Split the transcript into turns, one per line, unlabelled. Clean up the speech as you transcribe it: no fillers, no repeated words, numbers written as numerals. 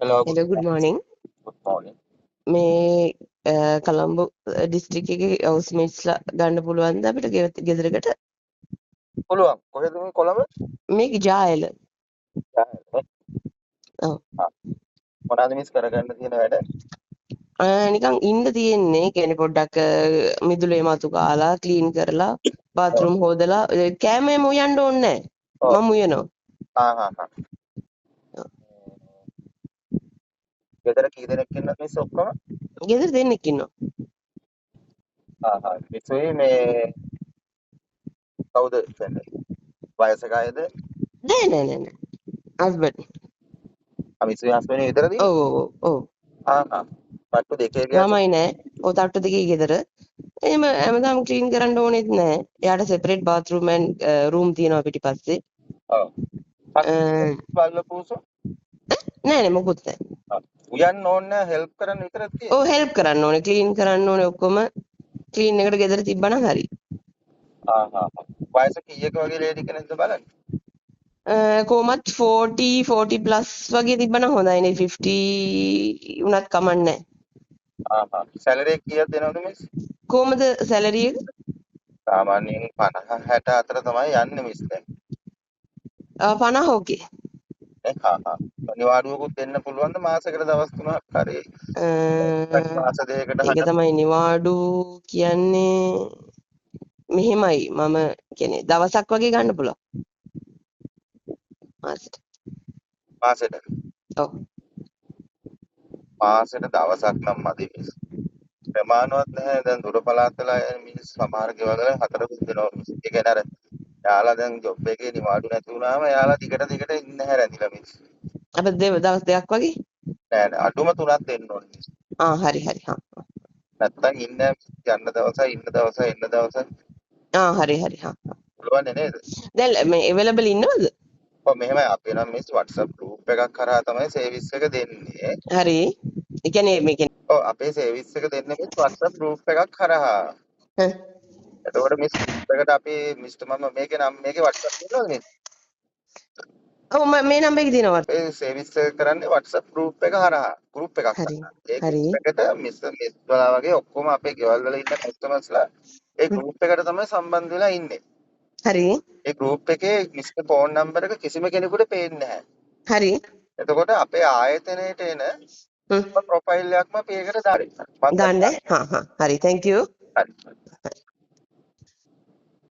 Hello,
Hello, good morning.
good morning.
මේ කළම්බු district එකේ හවුස්මේට්ස්ලා ගන්න පුළුවන්ද අපිට ගෙදරකට?
පුළුවන්. කොහෙද මේ කොළඹ?
මේක ජායල. ඔව්.
මොනවද මිස් කරගන්න තියෙන වැඩ?
නිකන් ඉන්න තියෙන්නේ. කියන්නේ පොඩ්ඩක් මිදුලේ මතු කාලා ක්ලීන් කරලා බාත්රූම් හොදලා කෑමේම උයන්න ඕනේ නැහැ. මම උයනවා.
හා. ගෙදර කී දෙනෙක් ඉන්නද මිස් ඔක්කොම?
ගෙදර දෙන්නෙක් ඉන්නවා.
හා. මිස්සේ මේ කවුද කියන්නේ? වයසක අයද?
නෑ. හස්බන්ඩ්.
මිස්සේ හස්බන්ඩ් ගෙදරද ඉන්නේ?
ඔව්.
හා. පට්ටු දෙකේ ගියද?
ළමයි නෑ. ඔය තට්ටු දෙකේ ගෙදර. එහෙම හැමදාම ක්ලීන් කරන්න ඕනෙත් නෑ. එයාට සෙපරේට් බාත්රූම් ඇන් රූම් තියෙනවා පිටිපස්සේ.
ඔව්. බලපුවසෝ?
නෑ මොකුත් නෑ.
උයන්න ඕනේ හෙල්ප් කරන්න විතරක් තියෙන්නේ.
ඔව් හෙල්ප් කරන්න ඕනේ ක්ලීන් කරන්න ඕනේ ඔක්කොම ක්ලීන් එකට ගෙදර තිබ්බනම් හරි.
හා. වයස කීයක වගේ ලේඩි කෙනෙක්ද බලන්න.
කොහොමත් 40 ප්ලස් වගේ තිබ්බනම් හොඳයි නේ 50 උනත් කමන්නේ
හා. සැලරි එක කීයක් දෙනවද මිස්?
කොහමද සැලරි එක?
සාමාන්‍යයෙන් 50 60 අතර තමයි යන්නේ මිස් දැන්.
50 ඕකේ.
හා. නිවාඩුවකුත් දෙන්න පුළුවන්ද මාසෙකට දවස් 3ක් හරි මාස දෙකකට
ඒක තමයි නිවාඩු කියන්නේ මෙහෙමයි මම කියන්නේ දවසක් වගේ ගන්න පුළුවන් මාසෙට. ඔව්.
මාසෙට දවසක් නම් මදි මිස්. ප්‍රමාණවත් නැහැ දැන් දුර පළාත් වල මිනිස් සමහර ගෙවල් වල 4 දෙනවා මිස්. ඒ කියන්නේ අර යාලා දැන් ජොබ් එකේ නිවාඩු නැති වුණාම යාලා දිගට ඉන්න නැහැ රැඳිලා මිස්.
අපිට දවස් දෙකක් වගේ?
නෑ අඩුම 3ක් දෙන්න ඕනේ මිස්.
හරි.
නැත්තම් යන්න දවසයි ඉන්න දවසයි
හරි.
පුළුවන් නේද?
දැන් මේ අවైలබල් ඉන්නවද?
ඔව් මෙහෙමයි අපි නම් මිස් WhatsApp group එකක් කරා තමයි සර්විස් එක දෙන්නේ.
හරි. ඒ කියන්නේ මේ කියන්නේ
ඔව් අපේ සර්විස් එක දෙන්නේ මිස් WhatsApp group එකක් කරා. එතකොට මිස් එකට අපි මිස්ටර් මම මේකේ WhatsApp තියෙනවද මිස්?
ඔව් මේ නම්බර් එකේ තියෙනවා.
ඒ සර්විස් එක කරන්නේ WhatsApp group එක හරහා group එකක් කරා. ඒ group එකට මිස්ලා වගේ ඔක්කොම අපේ ගෙවල් වල ඉන්න කස්ටමර්ස්ලා ඒ group එකට තමයි සම්බන්ධ වෙලා ඉන්නේ.
හරි.
ඒ group එකේ මිස්ටර් ෆෝන් නම්බර් එක කිසිම කෙනෙකුට පේන්නේ නැහැ.
හරි.
එතකොට අපේ ආයතනයේට එන ප්‍රොෆයිල් එකක්ම අපි ඒකට දාන්න.
හරි thank you.
හරි.